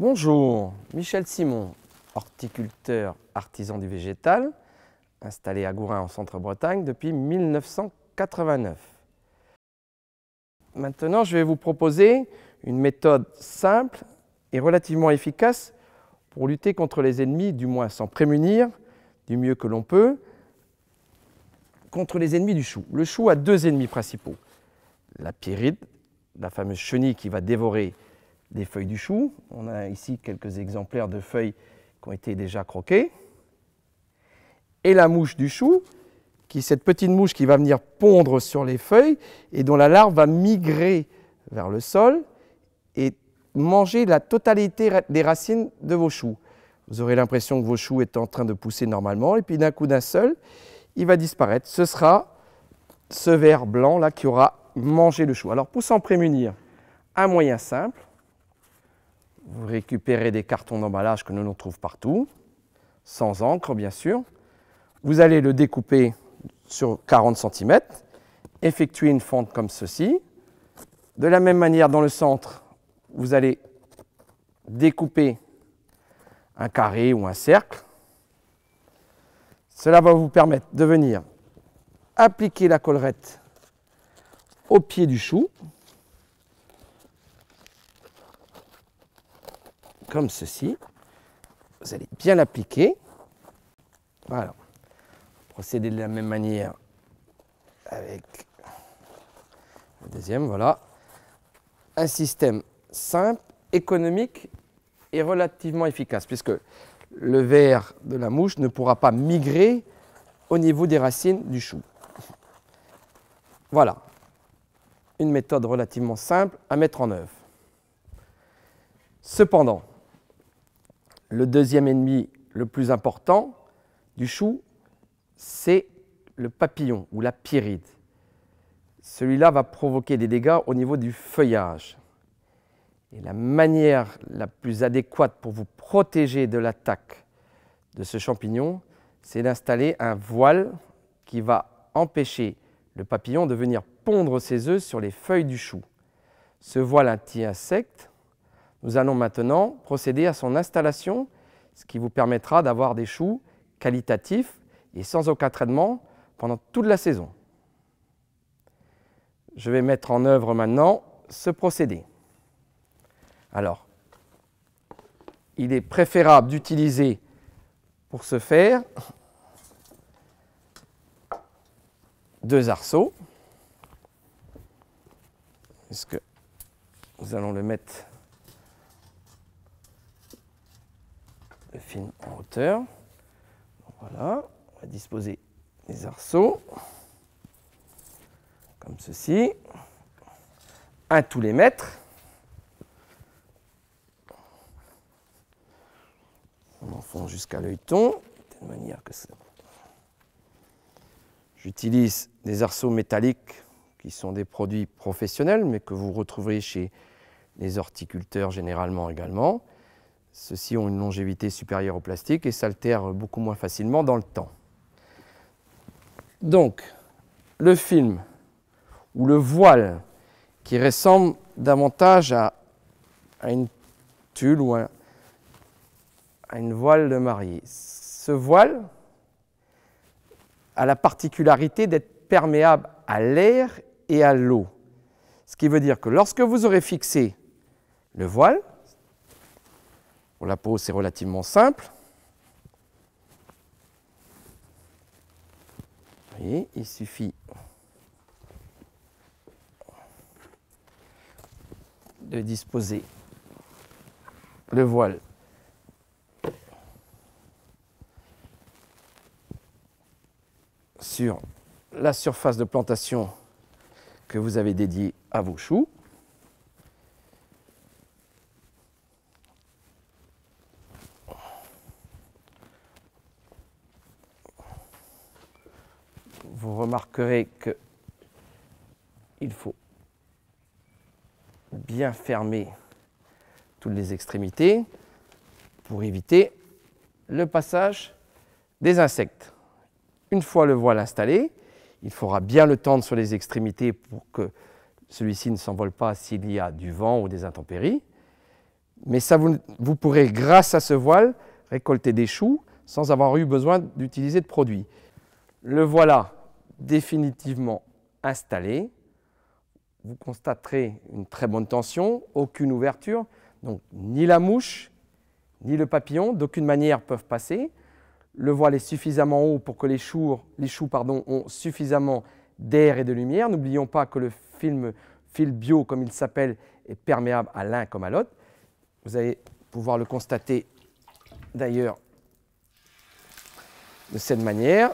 Bonjour, Michel Simon, horticulteur artisan du végétal, installé à Gourin en Centre-Bretagne depuis 1989. Maintenant, je vais vous proposer une méthode simple et relativement efficace pour lutter contre les ennemis, du moins s'en prémunir du mieux que l'on peut, contre les ennemis du chou. Le chou a deux ennemis principaux. La pyrrhide, la fameuse chenille qui va dévorer des feuilles du chou. On a ici quelques exemplaires de feuilles qui ont été déjà croquées. Et la mouche du chou, qui est cette petite mouche qui va venir pondre sur les feuilles et dont la larve va migrer vers le sol et manger la totalité des racines de vos choux. Vous aurez l'impression que vos choux est en train de pousser normalement et puis d'un coup d'un seul, il va disparaître. Ce sera ce ver blanc là qui aura mangé le chou. Alors pour s'en prémunir, un moyen simple, vous récupérez des cartons d'emballage que l'on trouve partout, sans encre bien sûr. Vous allez le découper sur 40 cm, effectuer une fente comme ceci. De la même manière, dans le centre, vous allez découper un carré ou un cercle. Cela va vous permettre de venir appliquer la collerette au pied du chou, comme ceci. Vous allez bien l'appliquer. Voilà. Procédez de la même manière avec le deuxième. Voilà. Un système simple, économique et relativement efficace, puisque le ver de la mouche ne pourra pas migrer au niveau des racines du chou. Voilà. Une méthode relativement simple à mettre en œuvre. Cependant, le deuxième ennemi le plus important du chou, c'est le papillon ou la pyrrhide. Celui-là va provoquer des dégâts au niveau du feuillage. Et la manière la plus adéquate pour vous protéger de l'attaque de ce champignon, c'est d'installer un voile qui va empêcher le papillon de venir pondre ses œufs sur les feuilles du chou. Ce voile anti-insecte, nous allons maintenant procéder à son installation, ce qui vous permettra d'avoir des choux qualitatifs et sans aucun traitement pendant toute la saison. Je vais mettre en œuvre maintenant ce procédé. Alors, il est préférable d'utiliser pour ce faire 2 arceaux, puisque nous allons le mettre le film en hauteur. Voilà, on va disposer les arceaux comme ceci, un tous les mètres. On enfonce jusqu'à l'œilleton, de telle manière que ça. J'utilise des arceaux métalliques qui sont des produits professionnels, mais que vous retrouverez chez les horticulteurs généralement également. Ceux-ci ont une longévité supérieure au plastique et s'altèrent beaucoup moins facilement dans le temps. Donc, le film ou le voile qui ressemble davantage à une tulle ou à une voile de mariée. Ce voile a la particularité d'être perméable à l'air et à l'eau. Ce qui veut dire que lorsque vous aurez fixé le voile, pour la peau c'est relativement simple, vous voyez, il suffit de disposer le voile sur la surface de plantation que vous avez dédiée à vos choux. Vous remarquerez qu'il faut bien fermer toutes les extrémités pour éviter le passage des insectes. Une fois le voile installé, il faudra bien le tendre sur les extrémités pour que celui-ci ne s'envole pas s'il y a du vent ou des intempéries. Mais ça, vous pourrez, grâce à ce voile, récolter des choux sans avoir eu besoin d'utiliser de produits. Le voilà définitivement installé. Vous constaterez une très bonne tension, aucune ouverture, donc ni la mouche, ni le papillon, d'aucune manière peuvent passer. Le voile est suffisamment haut pour que les choux ont suffisamment d'air et de lumière. N'oublions pas que le fil bio, comme il s'appelle, est perméable à l'un comme à l'autre. Vous allez pouvoir le constater d'ailleurs de cette manière,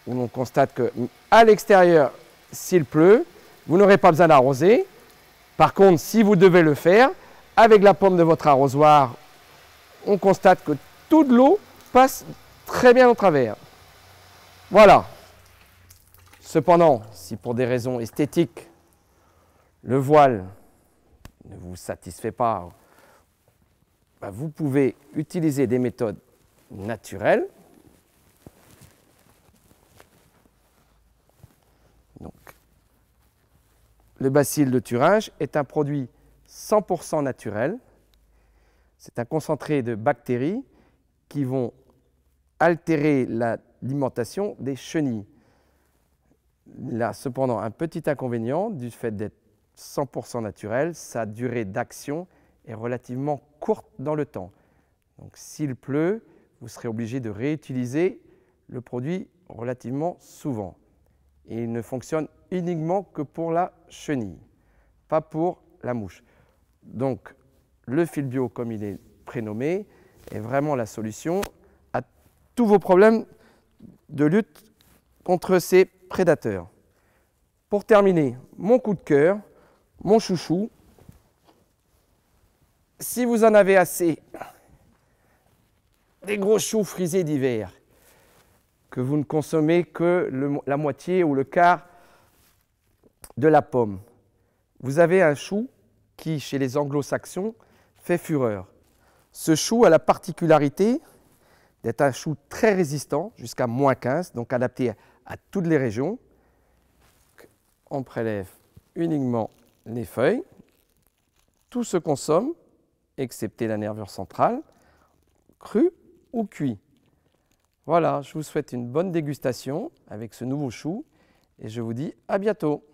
où l'on constate qu'à l'extérieur, s'il pleut, vous n'aurez pas besoin d'arroser. Par contre, si vous devez le faire, avec la pompe de votre arrosoir, on constate que toute l'eau passe très bien au travers. Voilà. Cependant, si pour des raisons esthétiques, le voile ne vous satisfait pas, vous pouvez utiliser des méthodes naturelles. Donc, le bacille de Thuringe est un produit 100% naturel. C'est un concentré de bactéries qui vont altérer l'alimentation des chenilles. Il a cependant un petit inconvénient du fait d'être 100% naturel, sa durée d'action est relativement courte dans le temps. Donc s'il pleut, vous serez obligé de réutiliser le produit relativement souvent. Et il ne fonctionne uniquement que pour la chenille, pas pour la mouche. Donc le fil bio, comme il est prénommé, est vraiment la solution à tous vos problèmes de lutte contre ces prédateurs. Pour terminer, mon coup de cœur, mon chouchou. Si vous en avez assez des gros choux frisés d'hiver, que vous ne consommez que la moitié ou le quart de la pomme, vous avez un chou qui, chez les anglo-saxons, fait fureur. Ce chou a la particularité d'être un chou très résistant, jusqu'à -15, donc adapté à toutes les régions. On prélève uniquement les feuilles. Tout se consomme, excepté la nervure centrale, cru ou cuit. Voilà, je vous souhaite une bonne dégustation avec ce nouveau chou et je vous dis à bientôt.